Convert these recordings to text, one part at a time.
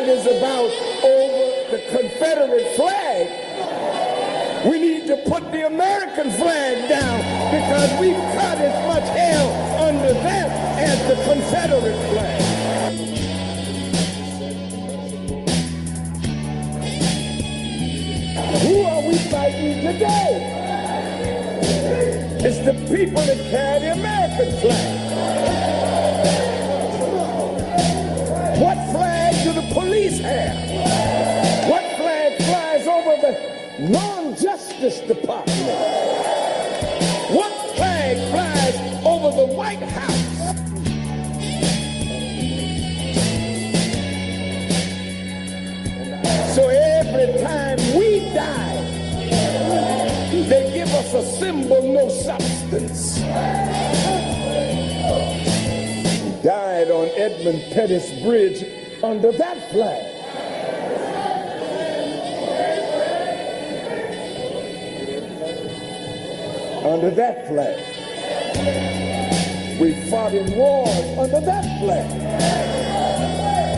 Is about over the Confederate flag. We need to put the American flag down because we've got as much hell under that as the Confederate flag. Who are we fighting today? It's the people that carry the American flag. What flag do the police have? What flag flies over the non-justice department? What flag flies over the White House? So every time we die, they give us a symbol, no substance. Died on Edmund Pettus Bridge under that flag. Under that flag. We fought in wars under that flag.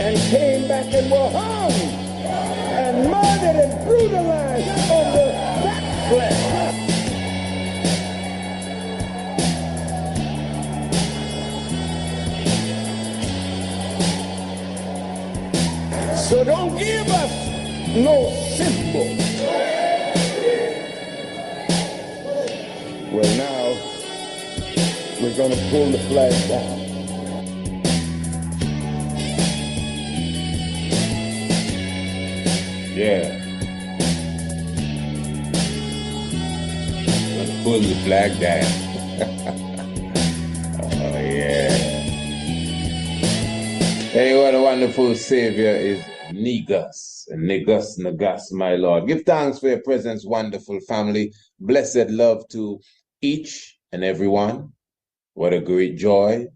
And came back and were hung and murdered and brutalized under that flag. So don't give us no symbol. Well, now we're going to pull the flag down. Yeah. Let's pull the flag down. Oh, yeah. Hey, what a wonderful Savior is Negus. Negus, Nagas, my Lord. Give thanks for your presence, wonderful family. Blessed love to each and every one. What a great joy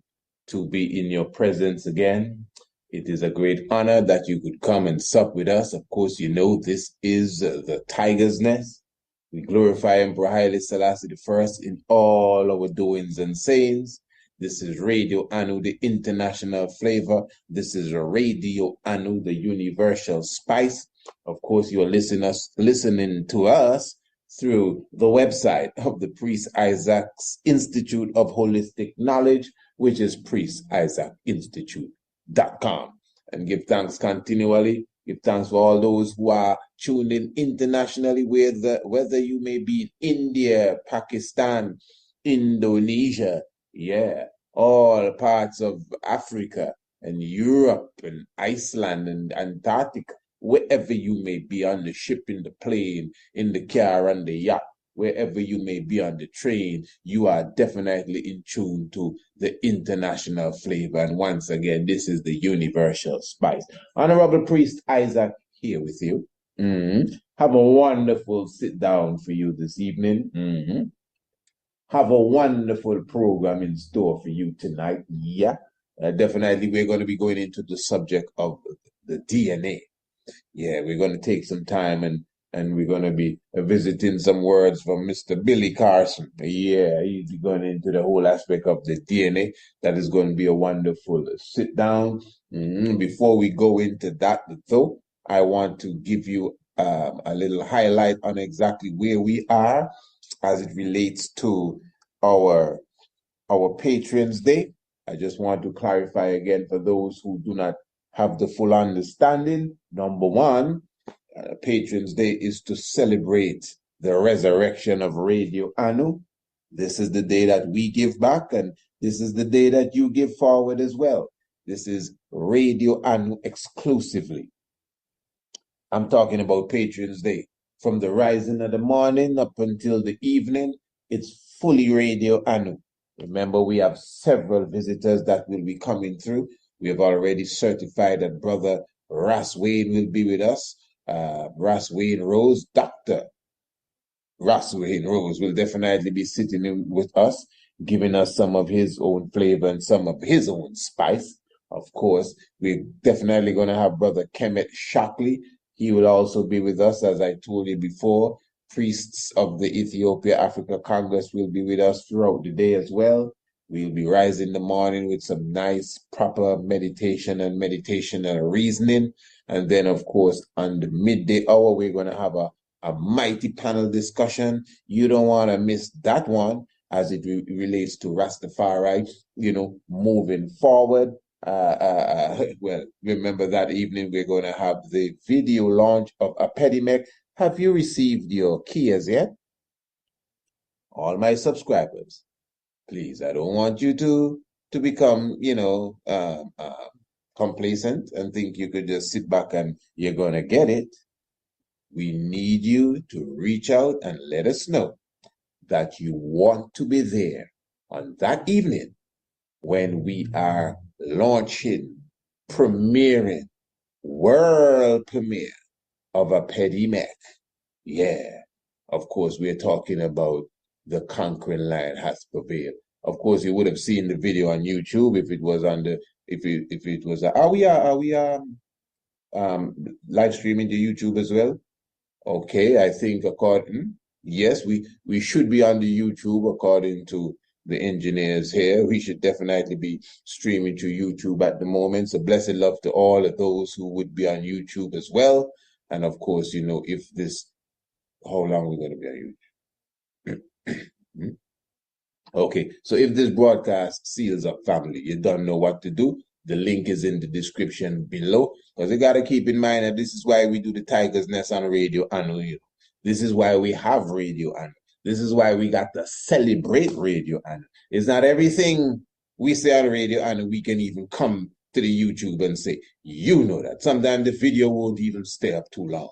to be in your presence again. It is a great honor that you could come and sup with us. Of course, you know this is the Tiger's Nest. We glorify Emperor Haile Selassie I in all our doings and sayings. This is Radio Anu, the international flavor. This is Radio Anu, the universal spice. Of course, you're listening to us through the website of the Priest Isaac's Institute of Holistic Knowledge, which is priestisaacinstitute.com. And give thanks continually. Give thanks for all those who are tuned in internationally, whether you may be in India, Pakistan, Indonesia, yeah, all parts of Africa and Europe and Iceland and Antarctica, wherever you may be on the ship, in the plane, in the car, on the yacht, wherever you may be on the train, you are definitely in tune to the international flavor. And once again, this is the universal spice. Honorable Priest Isaac here with you. Have a wonderful sit down for you this evening. Have a wonderful program in store for you tonight. Yeah, definitely we're going to be going into the subject of the DNA. Yeah, we're going to take some time and we're going to be visiting some words from Mr. Billy Carson. Yeah, he's going into the whole aspect of the DNA. That is going to be a wonderful sit down. Before we go into that, though, I want to give you a little highlight on exactly where we are as it relates to our Patrons Day. I just want to clarify again for those who do not have the full understanding. Number one, Patrons Day is to celebrate the resurrection of Radio Anu. This is the day that we give back, and this is the day that you give forward as well. This is Radio Anu exclusively. I'm talking about Patrons Day. From the rising of the morning up until the evening, it's fully Radio Anu. Remember, we have several visitors that will be coming through. We have already certified that Brother Ras Wayne will be with us. Ras Wayne Rose, Dr. Ras Wayne Rose will definitely be sitting in with us, giving us some of his own flavor and some of his own spice. Of course, we're definitely going to have Brother Kemet Shockley. He will also be with us, as I told you before. Priests of the Ethiopia Africa Congress will be with us throughout the day as well. We'll be rising in the morning with some nice, proper meditation and reasoning. And then, of course, on the midday hour, we're going to have a mighty panel discussion. You don't want to miss that one as it relates to Rastafari, moving forward. Well, remember that evening we're going to have the video launch of a Pedimec. Have you received your keys yet? All my subscribers, please, I don't want you to become, complacent and think you could just sit back and you're going to get it. We need you to reach out and let us know that you want to be there on that evening when we are launching, premiering, world premiere of a Pedimec. Yeah, of course, we're talking about The Conquering Lion Has Prevailed. Of course, you would have seen the video on YouTube if it was on the, if it was, are we live streaming to YouTube as well? Okay, I think yes, we should be on the YouTube according to the engineers here. We should definitely be streaming to YouTube at the moment. So blessed love to all of those who would be on YouTube as well. And of course, if this, how long are we going to be on YouTube? Okay, so if this broadcast seals up, family, you don't know what to do. The link is in the description below. Because you got to keep in mind that this is why we do the Tiger's Nest on Radio Anu. This is why we have Radio Anu. This is why we got to celebrate Radio Anu. It's not everything we say on Radio Anu we can even come to the YouTube and say, that. Sometimes the video won't even stay up too long.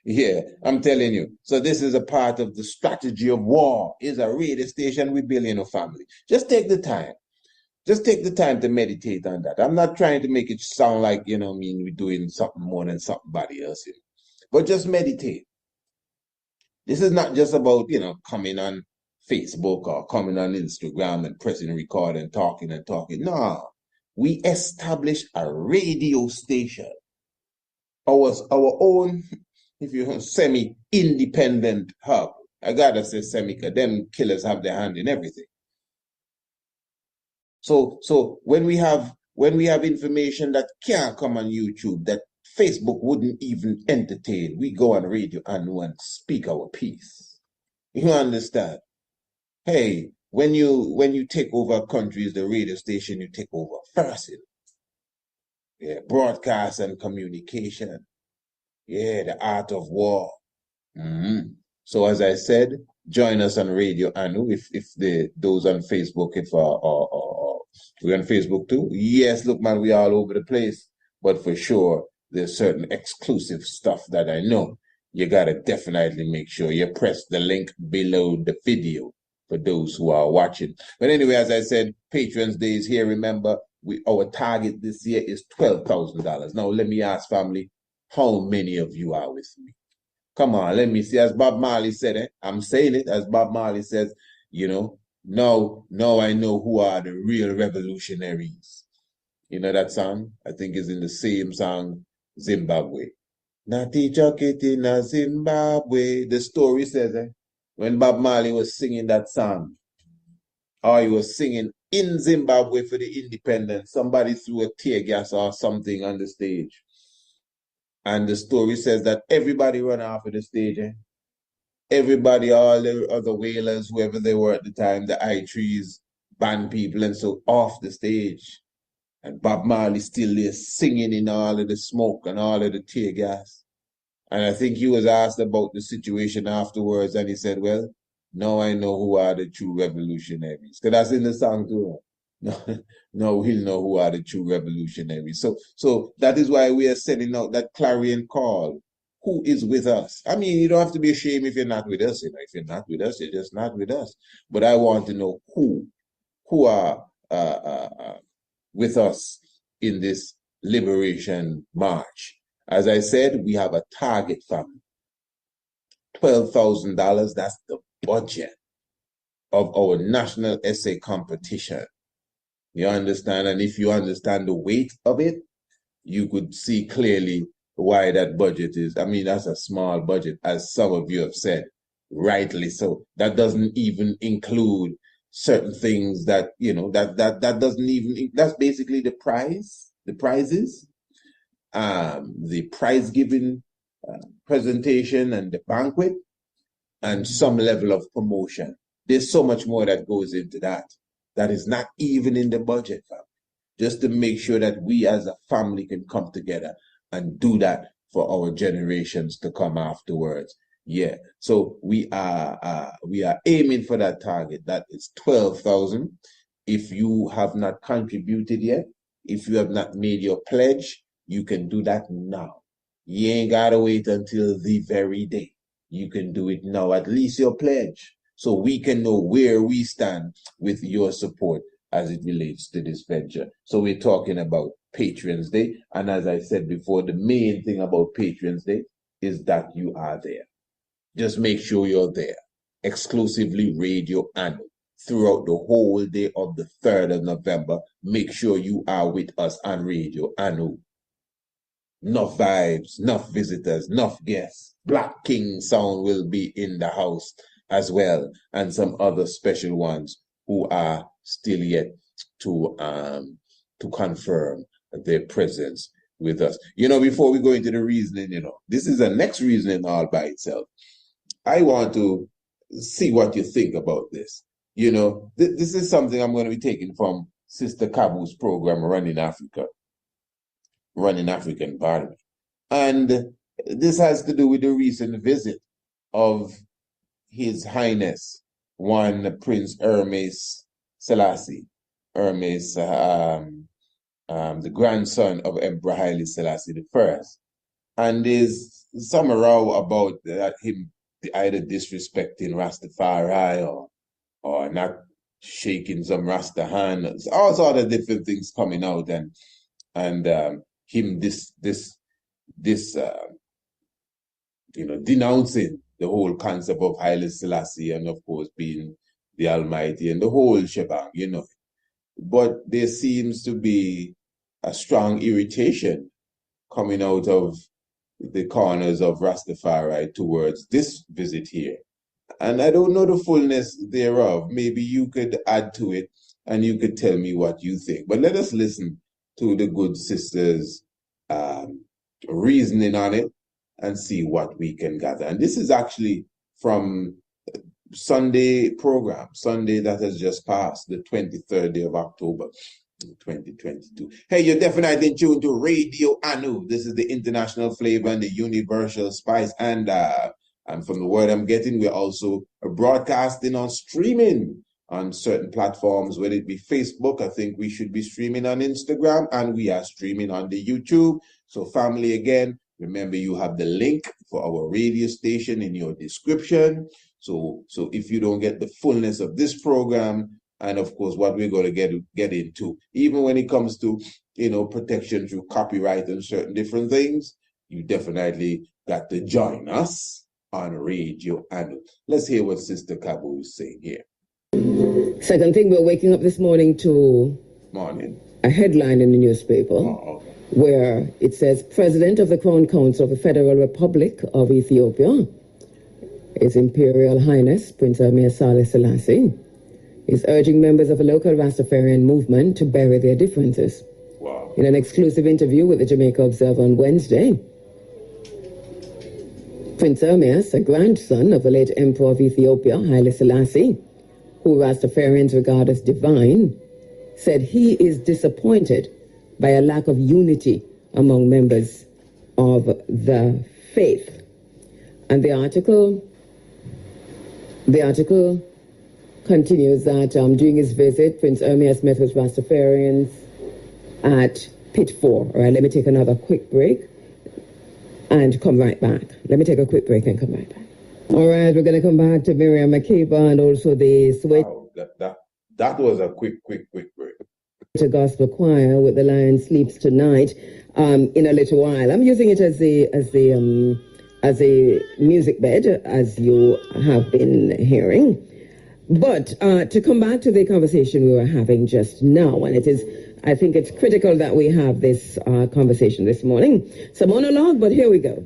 Yeah, I'm telling you. So this is a part of the strategy of war. Is a radio station we build in a family. Just take the time. Just take the time to meditate on that. I'm not trying to make it sound like, we're doing something more than somebody else. But just meditate. This is not just about, coming on Facebook or coming on Instagram and pressing record and talking. No, we established a radio station. Our own, if you semi-independent hub. I gotta say semi, because them killers have their hand in everything. So when we have information that can't come on YouTube, that Facebook wouldn't even entertain, we go on Radio Anu and speak our piece. You understand? Hey, when you take over countries, the radio station, you take over first. Yeah, broadcast and communication. Yeah, the art of war. So as I said, join us on Radio Anu if those on Facebook, if we're on Facebook too. Yes, look, man, we all over the place. But for sure, there's certain exclusive stuff that I know. You gotta definitely make sure you press the link below the video for those who are watching. But anyway, as I said, Patrons Day is here. Remember, our target this year is $12,000. Now, let me ask, family, how many of you are with me? Come on, let me see. As Bob Marley said it, I'm saying it, as Bob Marley says, now I know who are the real revolutionaries. You know that song? I think it's in the same song, Zimbabwe. Nati Chokiti na Zimbabwe. The story says when Bob Marley was singing that song, or he was singing in Zimbabwe for the independence, somebody threw a tear gas or something on the stage. And the story says that everybody ran off of the stage. Everybody, all the other whalers, whoever they were at the time, the I trees, band people and so off the stage. And Bob Marley still there singing in all of the smoke and all of the tear gas. And I think he was asked about the situation afterwards, and he said, well, now I know who are the true revolutionaries. Because that's in the song too. No, we'll know who are the true revolutionaries. So that is why we are sending out that clarion call. Who is with us? I mean, you don't have to be ashamed if you're not with us. If you're not with us, you're just not with us. But I want to know who are with us in this liberation march. As I said, we have a target fund. $12,000, that's the budget of our national essay competition. You understand? And if you understand the weight of it, you could see clearly why that budget is. I mean, that's a small budget, as some of you have said, rightly so. That doesn't even include certain things that, you know, that doesn't even, that's basically the prizes, the prize giving presentation and the banquet and some level of promotion. There's so much more that goes into that. That is not even in the budget, family. Just to make sure that we as a family can come together and do that for our generations to come afterwards. Yeah, so we are aiming for that target. That is 12,000. If you have not contributed yet, if you have not made your pledge, you can do that now. You ain't gotta wait until the very day. You can do it now, at least your pledge, so we can know where we stand with your support as it relates to this venture. So we're talking about Patrons Day, and as I said before, the main thing about Patrons Day is that you are there. Just make sure you're there. Exclusively Radio Anu. Throughout the whole day of the 3rd of November, make sure you are with us on Radio Anu. Enough vibes, enough visitors, enough guests. Black King Sound will be in the house as well, and some other special ones who are still yet to confirm their presence with us. You know, before we go into the reasoning, you know, this is the next reasoning all by itself. I want to see what you think about this. You know, this is something I'm going to be taking from Sister Kabu's program, Running Africa, Running African Parliament. And this has to do with the recent visit of His Highness, one Prince Ermias Selassie, Ermias, the grandson of Emperor Haile Selassie I. And there's some row about that him either disrespecting Rastafari or not shaking some Rasta hand, all sort of different things coming out, and him denouncing the whole concept of Haile Selassie and of course being the Almighty and the whole shebang, you know. But there seems to be a strong irritation coming out of the corners of Rastafari towards this visit here. And I don't know the fullness thereof. Maybe you could add to it and you could tell me what you think. But let us listen to the good sisters' reasoning on it and see what we can gather. And this is actually from Sunday program, Sunday that has just passed, the 23rd day of October, 2022. Hey, you're definitely tuned to Radio Anu. This is the international flavor and the universal spice. And from the word I'm getting, we're also broadcasting on streaming on certain platforms, whether it be Facebook. I think we should be streaming on Instagram, and we are streaming on the YouTube. So family, again, remember you have the link for our radio station in your description. So if you don't get the fullness of this program, and of course what we're going to get into, even when it comes to, you know, protection through copyright and certain different things, you definitely got to join us on Radio Anu. Let's hear what Sister Kabu is saying here. Second thing, we're waking up this morning to a headline in the newspaper where it says, President of the Crown Council of the Federal Republic of Ethiopia, His Imperial Highness Prince Ermias Haile Selassie, is urging members of the local Rastafarian movement to bury their differences. Wow. In an exclusive interview with the Jamaica Observer on Wednesday, Prince Ermias, a grandson of the late Emperor of Ethiopia, Haile Selassie, who Rastafarians regard as divine, said he is disappointed by a lack of unity among members of the faith. And the article continues that during his visit, Prince Ermias met with Rastafarians at Pit 4. All right, let me take another quick break and come right back. Let me take a quick break and come right back. All right, we're going to come back to Miriam Makeba and also the Switch. Wow, that was a quick break. To Gospel Choir with The Lion Sleeps Tonight in a little while. I'm using it as a music bed, as you have been hearing. But to come back to the conversation we were having just now, and I think it's critical that we have this conversation this morning. It's a monologue, but here we go.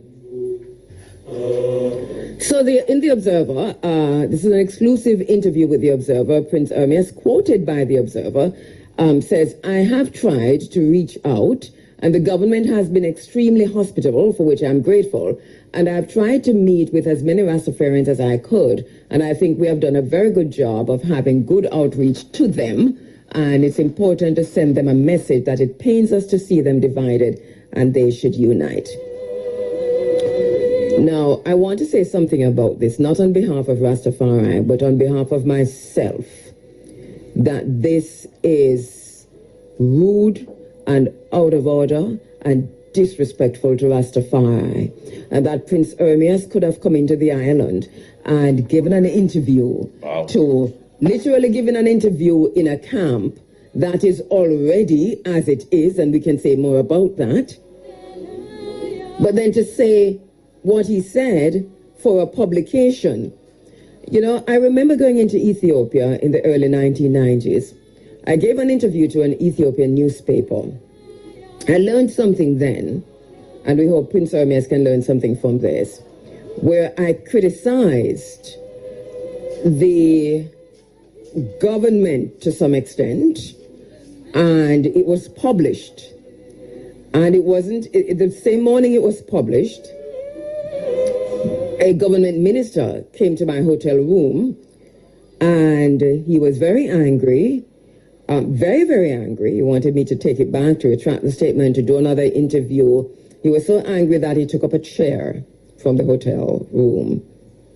So in The Observer, this is an exclusive interview with The Observer. Prince Ermias, quoted by The Observer, says, I have tried to reach out, and the government has been extremely hospitable, for which I'm grateful. And I've tried to meet with as many Rastafarians as I could. And I think we have done a very good job of having good outreach to them. And it's important to send them a message that it pains us to see them divided and they should unite. Now, I want to say something about this, not on behalf of Rastafari, but on behalf of myself, that this is rude and out of order and disrespectful to Rastafari, and that Prince Ermias could have come into the island and given an interview literally given an interview in a camp that is already as it is, and we can say more about that. But then to say what he said for a publication. You know, I remember going into Ethiopia in the early 1990s. I gave an interview to an Ethiopian newspaper. I learned something then, and we hope Prince Ermias can learn something from this, where I criticized the government to some extent, and it was published. And it wasn't, the same morning it was published, a government minister came to my hotel room, and he was very angry. Very, very angry. He wanted me to take it back, to retract the statement, to do another interview. He was so angry that he took up a chair from the hotel room.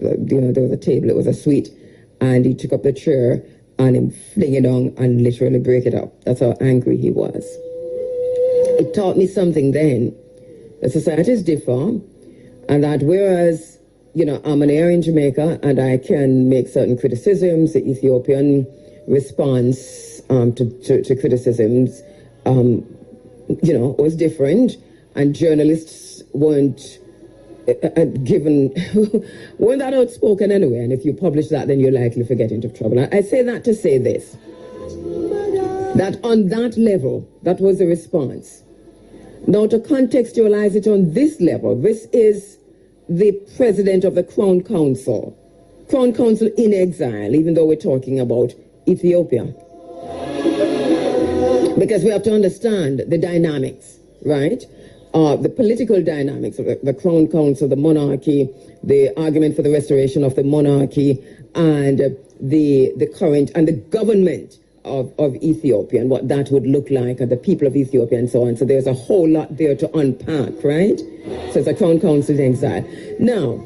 You know, there was a table, it was a suite, and he took up the chair and he fling it on and literally break it up. That's how angry he was. It taught me something then. The societies differ, and that whereas, you know, I'm an heir in Jamaica and I can make certain criticisms, the Ethiopian response to criticisms, you know, was different, and journalists weren't weren't that outspoken anyway, and if you publish that, then you're likely to get into trouble. I say that to say this, that on that level, that was the response. Now, to contextualize it on this level, this is the president of the Crown Council in exile, even though we're talking about Ethiopia. Because we have to understand the dynamics, right? The political dynamics of the Crown Council, the monarchy, the argument for the restoration of the monarchy, and the current, and the government of Ethiopia, and what that would look like, and the people of Ethiopia, and so on. So there's a whole lot there to unpack, right? So it's a Crown Council in exile. Now,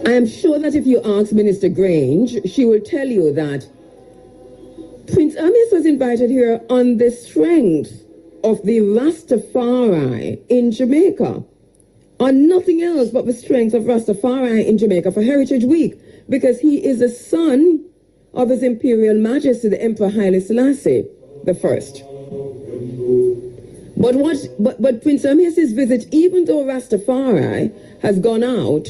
I am sure that if you ask Minister Grange, she will tell you that Prince Ermias was invited here on the strength of the Rastafari in Jamaica, on nothing else but the strength of Rastafari in Jamaica for Heritage Week, because he is a son of His Imperial Majesty, the Emperor Haile Selassie the First. But Prince Ermias' visit, even though Rastafari has gone out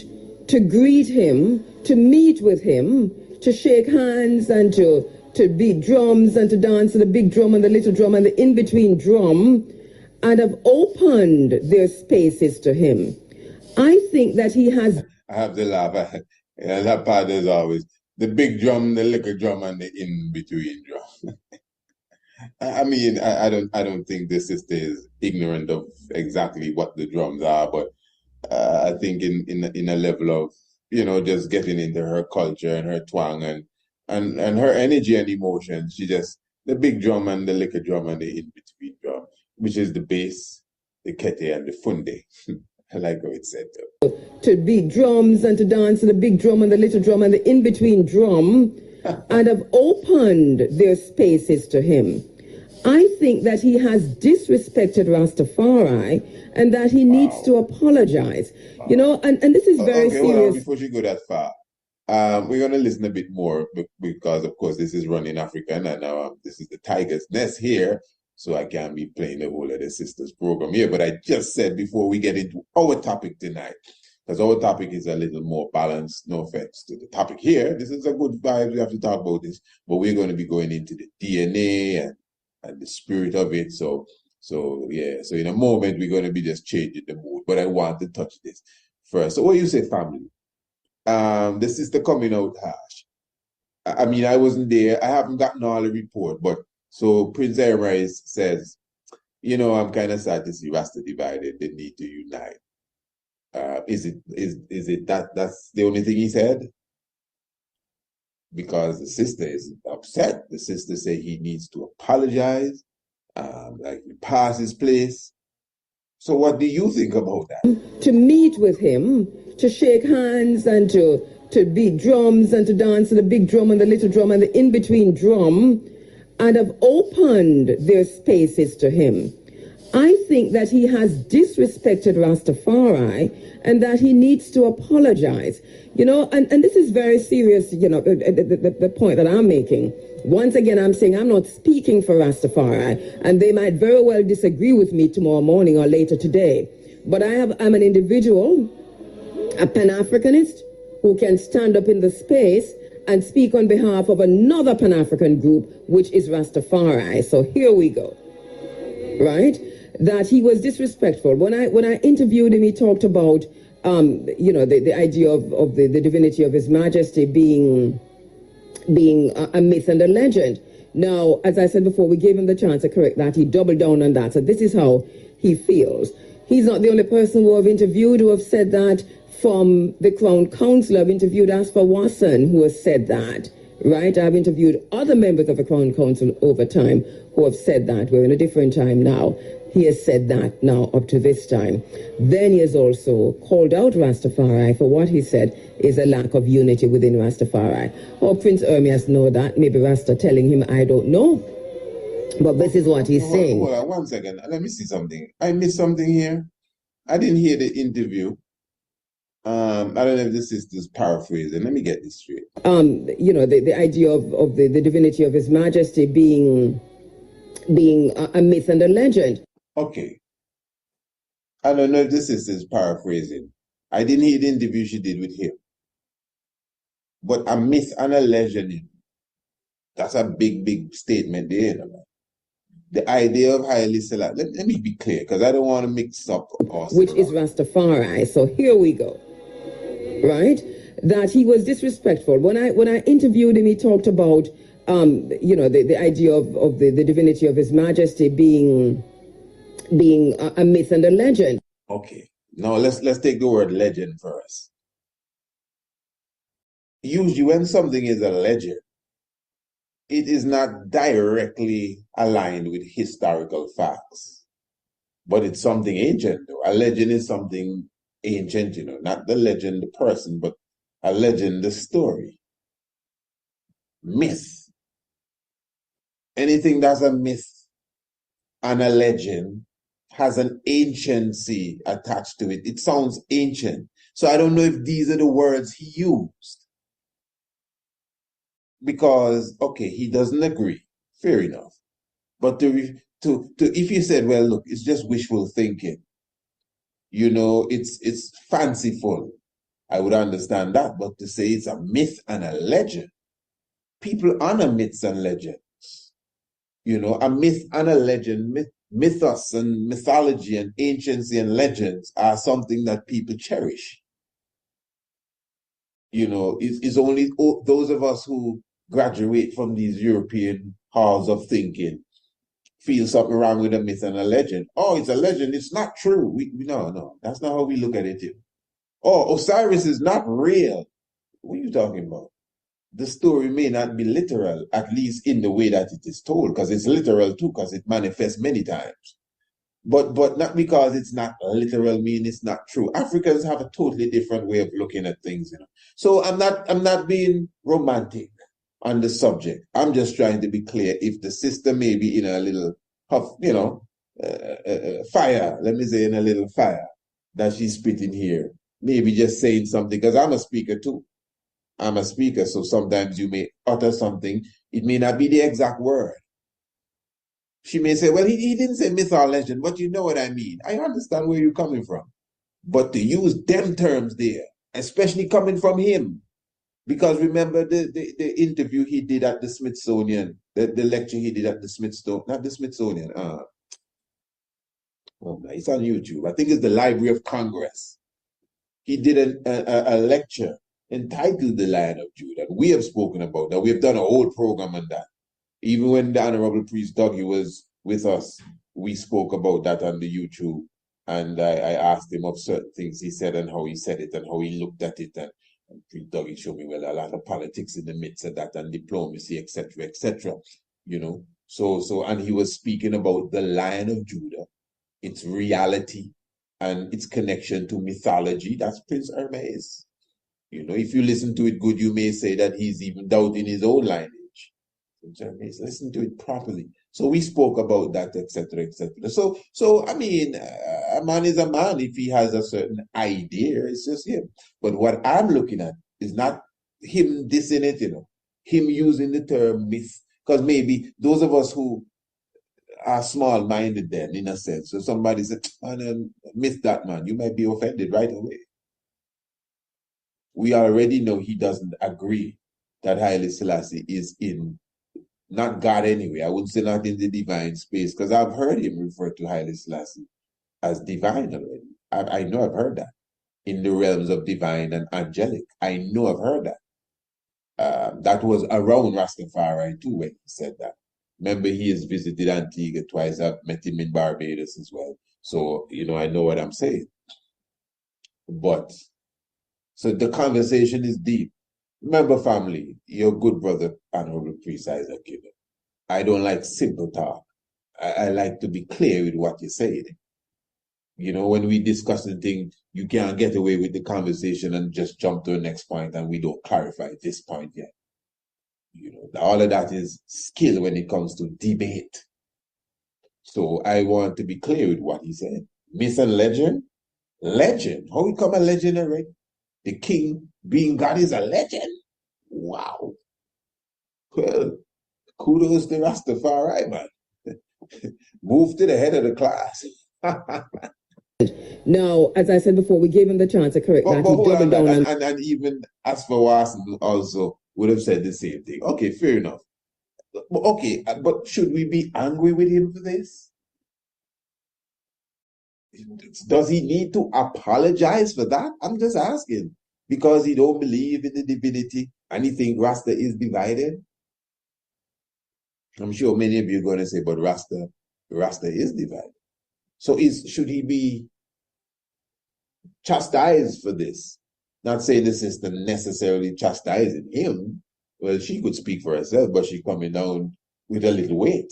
to greet him, to meet with him, to shake hands and to beat drums and to dance to the big drum and the little drum and the in-between drum, and have opened their spaces to him. I think that he has... I have to laugh. That part is always the big drum, the little drum, and the in-between drum. I mean, I don't think the sister is ignorant of exactly what the drums are, but I think in a level of, you know, just getting into her culture and her twang and And her energy and emotions, she just, the big drum and the little drum and the in-between drum, which is the bass, the kete and the funde. I like how it said though. To beat drums and to dance to the big drum and the little drum and the in-between drum and have opened their spaces to him. I think that he has disrespected Rastafari and that he needs to apologize. You know, and this is very serious. Hold on, before she go that far. We're going to listen a bit more because, of course, this is Running African and this is the Tiger's Nest here, so I can't be playing the whole of the sisters program here. But I just said before we get into our topic tonight, because our topic is a little more balanced, no offense to the topic here. This is a good vibe. We have to talk about this, but we're going to be going into the DNA and the spirit of it. So in a moment, we're going to be just changing the mood, but I want to touch this first. So what you say, family? The sister coming out harsh. I mean, I wasn't there. I haven't gotten all the report, but so Prince Ermias says, you know, I'm kind of sad to see Rasta divided. They need to unite. Is it that's the only thing he said? Because the sister is upset. The sister say he needs to apologize, like he passed his place. So what do you think about that? To meet with him, to shake hands and to beat drums and to dance to the big drum and the little drum and the in-between drum and have opened their spaces to him. I think that he has disrespected Rastafari and that he needs to apologize. You know, and this is very serious, you know, the point that I'm making. Once again, I'm saying I'm not speaking for Rastafari, and they might very well disagree with me tomorrow morning or later today. But I'm an individual, a Pan-Africanist, who can stand up in the space and speak on behalf of another Pan-African group, which is Rastafari. So here we go. Right? That he was disrespectful. When I interviewed him, he talked about, you know, the idea of the divinity of His Majesty being a myth and a legend. Now, as I said before, we gave him the chance to correct that. He doubled down on that. So this is how he feels. He's not the only person who I've interviewed who have said that. From the Crown Council, I've interviewed Asfa Wasson, who has said that. Right? I've interviewed other members of the Crown Council over time who have said that. We're in a different time now. He has said that now up to this time. Then he has also called out Rastafari for what he said is a lack of unity within Rastafari. Oh, Prince Ermias know that. Maybe Rasta telling him, I don't know. But this is what he's saying. Hold on 1 second. Let me see something. I missed something here. I didn't hear the interview. I don't know if this is just paraphrasing. Let me get this straight. You know, the idea of the divinity of His Majesty being a myth and a legend. Okay. I don't know if this is his paraphrasing. I didn't hear the interview she did with him. But a myth and a legend, that's a big, big statement there. You know? The idea of Haile Selassie, let me be clear, because I don't want to mix up. Which is Rastafari. So here we go. Right? That he was disrespectful. When I interviewed him, he talked about, you know, the idea of the divinity of His Majesty being a myth and a legend. Okay. Now let's take the word legend first. Usually when something is a legend, it is not directly aligned with historical facts. But it's something ancient though. A legend is something ancient, you know, not the legend, the person, but a legend, the story. Myth. Anything that's a myth and a legend has an anciency attached to it. It sounds ancient. So I don't know if these are the words he used. Because, okay, he doesn't agree. Fair enough. But if you said, well, look, it's just wishful thinking. You know, it's fanciful. I would understand that. But to say it's a myth and a legend, people honor myths and legends. You know, a myth and a legend, mythos and mythology and anciency and legends are something that people cherish. You know, it's only those of us who graduate from these European halls of thinking feel something wrong with a myth and a legend. Oh, it's a legend. It's not true. No, that's not how we look at it. Oh, Osiris is not real. What are you talking about? the story may not be literal, at least in the way that it is told, because it's literal too, because it manifests many times. But not because it's not literal mean it's not true. Africans have a totally different way of looking at things, you know. So I'm not being romantic on the subject. I'm just trying to be clear. If the sister may be in a little huff, you know, fire, let me say in a little fire that she's spitting here, maybe just saying something, because I'm a speaker too. I'm a speaker, so sometimes you may utter something. It may not be the exact word. She may say, well, he didn't say myth or legend, but you know what I mean. I understand where you're coming from. But to use them terms there, especially coming from him, because remember the interview he did at the Smithsonian, the lecture he did at the Smithsonian, not the Smithsonian, it's on YouTube. I think it's the Library of Congress. He did a lecture entitled The Lion of Judah. We have spoken about that. We've done a whole program on that. Even when the Honorable Priest Dougie was with us, we spoke about that on the YouTube. And I asked him of certain things he said and how he said it and how he looked at it. And Priest Dougie showed me, well, a lot of politics in the midst of that and diplomacy, etc., you know. So, and he was speaking about the Lion of Judah, its reality and its connection to mythology. That's Prince Ermias. You know, if you listen to it good, you may say that he's even doubting his own lineage. Listen to it properly. So we spoke about that, etc., etc. So I mean, a man is a man. If he has a certain idea, it's just him. But what I'm looking at is not him dissing it, you know, him using the term myth, because maybe those of us who are small-minded then, in a sense, so somebody said, man, myth that man, you might be offended right away. We already know he doesn't agree that Haile Selassie is in, not God anyway, I wouldn't say not in the divine space, because I've heard him refer to Haile Selassie as divine already. I know I've heard that. In the realms of divine and angelic. I know I've heard that. That was around Rastafari too when he said that. Remember, he has visited Antigua twice. I've met him in Barbados as well. So, you know, I know what I'm saying. But, so the conversation is deep. Remember, family, your good brother, Honorable Priest Isaac, you know, I don't like simple talk. I like to be clear with what you're saying. You know, when we discuss the thing, you can't get away with the conversation and just jump to the next point and we don't clarify this point yet. You know, all of that is skill when it comes to debate. So I want to be clear with what he said. Myth and legend? Legend? How we come a legend already? The king being God is a legend? Wow. Well, kudos to Rastafari, man. Move to the head of the class. Now, as I said before, we gave him the chance to correct that. He doubled down and even as for Wasson also would have said the same thing. Okay, fair enough. Okay, but should we be angry with him for this? Does he need to apologize for that? I'm just asking. Because he don't believe in the divinity and he think Rasta is divided? I'm sure many of you are going to say, but Rasta is divided. So should he be chastised for this? Not saying the sister necessarily chastising him. Well, she could speak for herself, but she's coming down with a little weight.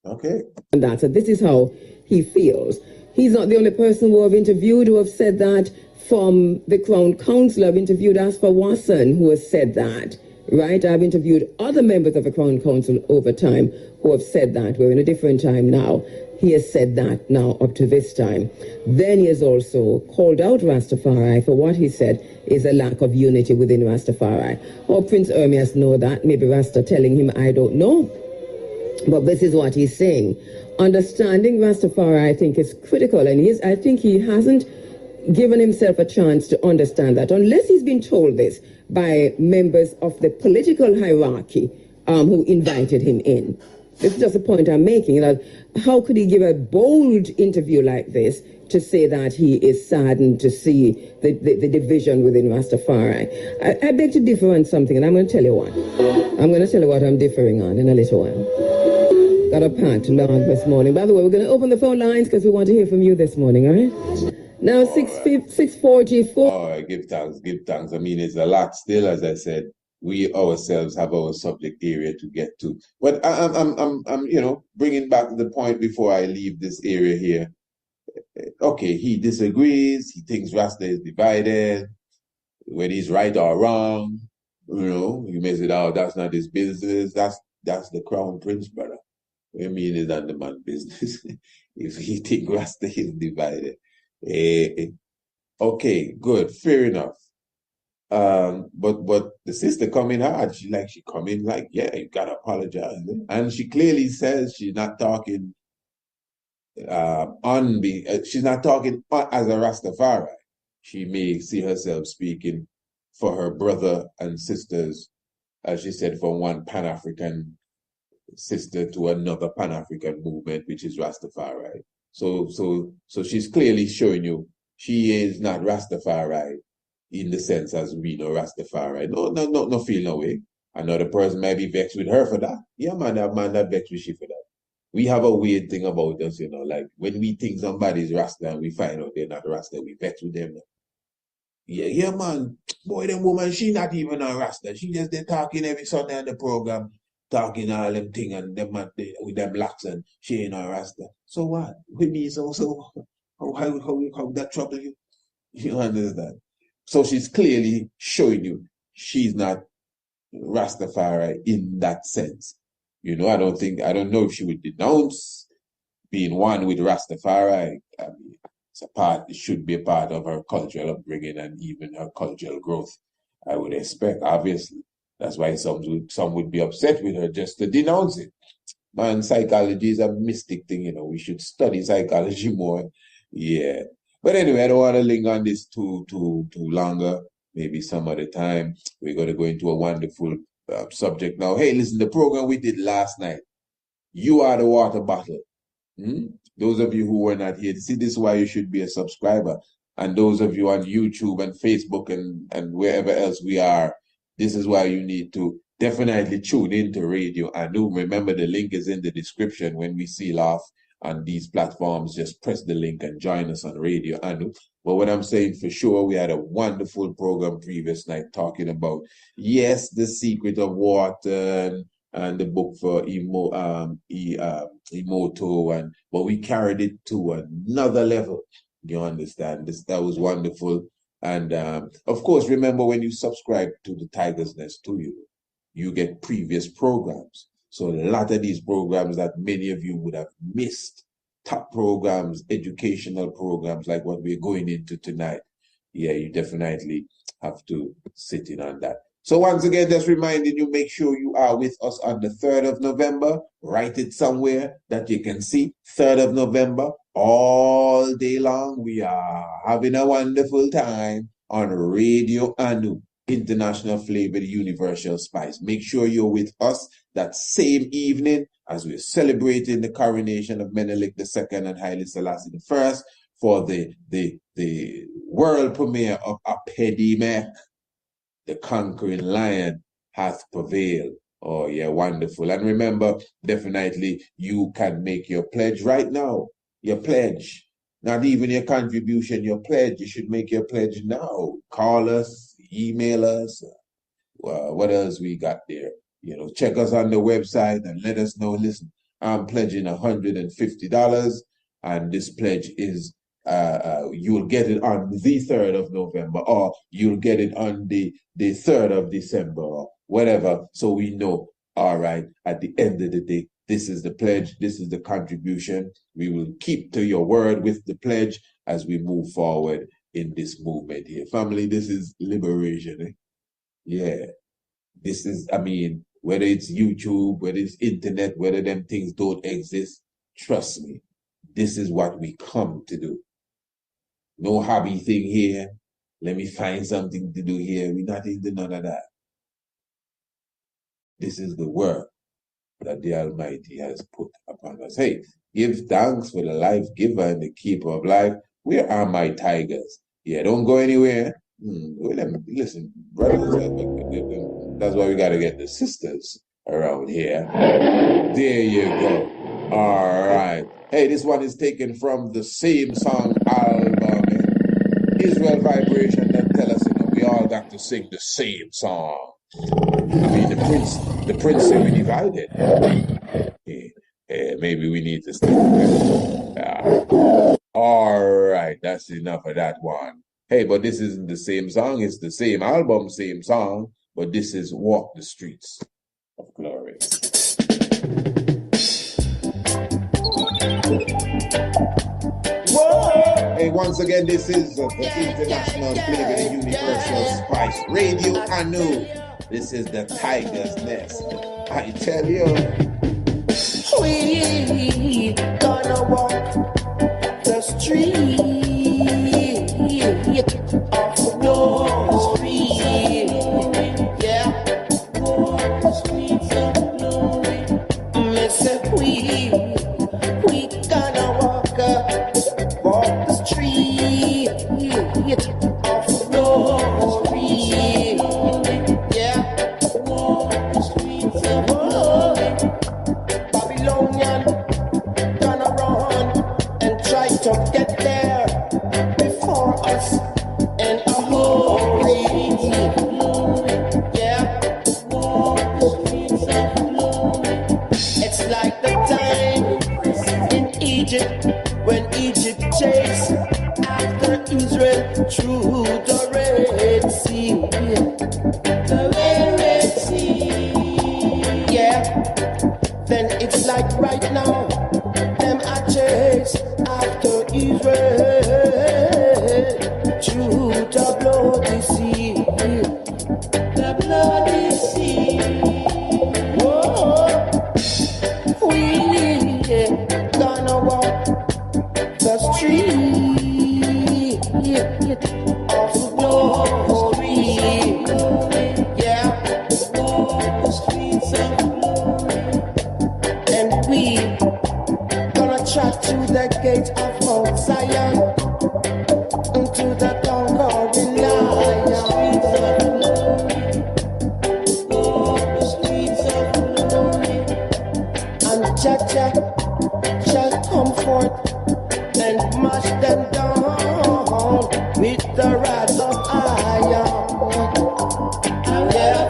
Okay. And that, so this is how he feels. He's not the only person who I've interviewed who have said that. From the Crown Council, I've interviewed Asper Wasson, who has said that, right? I've interviewed other members of the Crown Council over time who have said that. We're in a different time now. He has said that now up to this time. Then he has also called out Rastafari for what he said is a lack of unity within Rastafari. Or Prince Ermias know that. Maybe Rasta telling him, I don't know. But this is what he's saying. Understanding Rastafari, I think, is critical. And I think he hasn't given himself a chance to understand that, unless he's been told this by members of the political hierarchy who invited him in. This is just a point I'm making. That how could he give a bold interview like this to say that he is saddened to see the division within Rastafari? I beg to differ on something, and I'm going to tell you what. I'm going to tell you what I'm differing on in a little while. Got a packed log this morning. By the way, we're going to open the phone lines because we want to hear from you this morning, all right? Now, 6:44. Oh, give thanks. I mean, it's a lot still, as I said. we ourselves have our subject area to get to. But I'm bringing back the point before I leave this area here. Okay, he disagrees. He thinks Rasta is divided. Whether he's right or wrong, you may say, "Oh, that's not his business. That's the crown prince, brother." What do you mean it's not the man's business? If he thinks Rasta is divided. Okay, good, fair enough. But the sister come in hard. She come in like, yeah, you gotta apologize. And she clearly says she's not talking she's not talking as a Rastafari. She may see herself speaking for her brother and sisters, as she said, from one Pan-African sister to another Pan-African movement, which is Rastafari. So she's clearly showing you she is not Rastafari in the sense as we know Rastafari. No feel no way. Another person might be vexed with her for that. Yeah, man, that vexed with she for that. We have a weird thing about us, like when we think somebody's Rasta and we find out they're not Rasta, we vex with them. Yeah, man. Boy, them woman, she not even a Rasta. She just they talking every Sunday on the program, talking all them thing and them with them locks and she ain't a Rasta. So what? With me, so how that trouble you? You understand? So she's clearly showing you she's not Rastafari in that sense. I don't know if she would denounce being one with Rastafari. I mean, it should be a part of her cultural upbringing and even her cultural growth, I would expect, obviously. That's why some would be upset with her just to denounce it. Man, psychology is a mystic thing, we should study psychology more. Yeah. But anyway, I don't want to linger on this too longer. Maybe some other time. We're going to go into a wonderful subject now. Hey, listen, the program we did last night, You Are the Water Bottle. Those of you who were not here, see, this is why you should be a subscriber. And those of you on YouTube and Facebook and wherever else we are, this is why you need to definitely tune into Radio Anu. Remember, the link is in the description. When we seal off on these platforms, just press the link and join us on Radio Anu. But what I'm saying for sure, we had a wonderful program previous night talking about, yes, the secret of water and the book for Emoto, but we carried it to another level. You understand? That was wonderful. And of course, remember when you subscribe to the Tiger's Nest too, you get previous programs. So a lot of these programs that many of you would have missed, top programs, educational programs like what we're going into tonight. Yeah, you definitely have to sit in on that. So once again, just reminding you, make sure you are with us on the 3rd of November. Write it somewhere that you can see. 3rd of November, all day long. We are having a wonderful time on Radio Anu, International Flavored Universal Spice. Make sure you're with us that same evening as we're celebrating the coronation of Menelik II and Haile Selassie I for the world premiere of Apedimek. The conquering lion hath prevailed. Oh, yeah, wonderful. And remember, definitely, you can make your pledge right now. Your pledge. Not even your contribution, your pledge. You should make your pledge now. Call us, email us. What else we got there? Check us on the website and let us know. Listen, I'm pledging $150, and this pledge is you'll get it on the 3rd of November, or you'll get it on the 3rd of December, or whatever. So we know, all right, at the end of the day, this is the pledge, this is the contribution. We will keep to your word with the pledge as we move forward in this movement here. Family, this is liberation. Eh? Yeah. This is, whether it's YouTube, whether it's internet, whether them things don't exist, trust me, this is what we come to do. No hobby thing here. Let me find something to do here. We're not into none of that. This is the work that the Almighty has put upon us. Hey, give thanks for the life giver and the keeper of life. Where are my tigers? Yeah, don't go anywhere. Listen, brothers, that's why we got to get the sisters around here. There you go. All right. Hey, this one is taken from the same song album, Israel Vibration, that tell us, we all got to sing the same song. I mean, the prince said we divided. Maybe we need to stick together. All right, that's enough of that one. Hey, but this isn't the same song. It's the same album, same song, but this is Walk the Streets of Glory. Whoa. Hey, once again, this is the International Flavor Universal Spice Radio. I know this is the Tiger's Nest. I tell you, we gonna walk the street of glory. Yeah, walk the streets of glory. Listen, we gonna walk the street of glory. Yeah, walk the streets of glory. Babylonian gonna run and try to get there before us in a hurry. Yeah, walk the streets of glory. It's like the time in Egypt when Egypt chased after Israel through the Red Sea. The Red Sea. Yeah. Then it's like right now, them I chase after Israel through the bloody sea. The bloody sea. Whoa. We gonna walk the street of glory. Yeah, walk the streets of glory. And we gonna track to the gate of Mosiah, into the conquering lion. The streets of glory. And Jaja shall come forth and mash them down with the rod of iron. Yeah.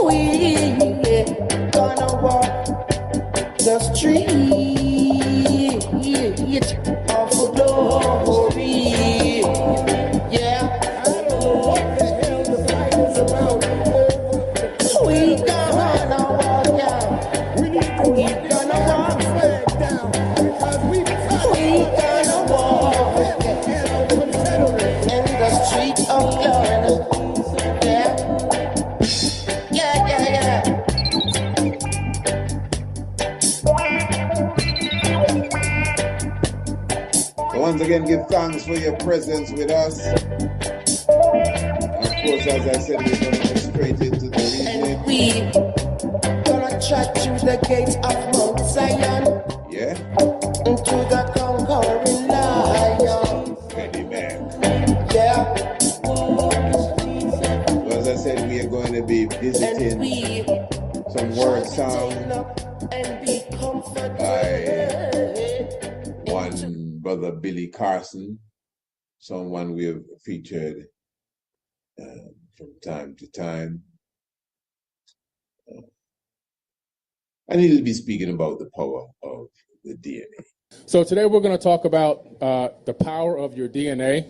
We gonna walk the street of glory. Yeah. I don't know what the hell the fight is about. We gonna walk, yeah. We need to put this American flag down because we gonna walk Confederate. in the street of glory. Yeah. Yeah, yeah, yeah. once again, give thanks for your presence with us. And of course, as I said, we're going to go straight into the reading. We gonna track to the gates of Mount Zion, Yeah? into the conquering lion. Amen. Yeah. Well, as I said, we are going to be And visiting we some word sound and be comforted. one brother Billy Carson, someone we have featured from time to time. And he'll be speaking about the power of the DNA. So today we're going to talk about the power of your DNA.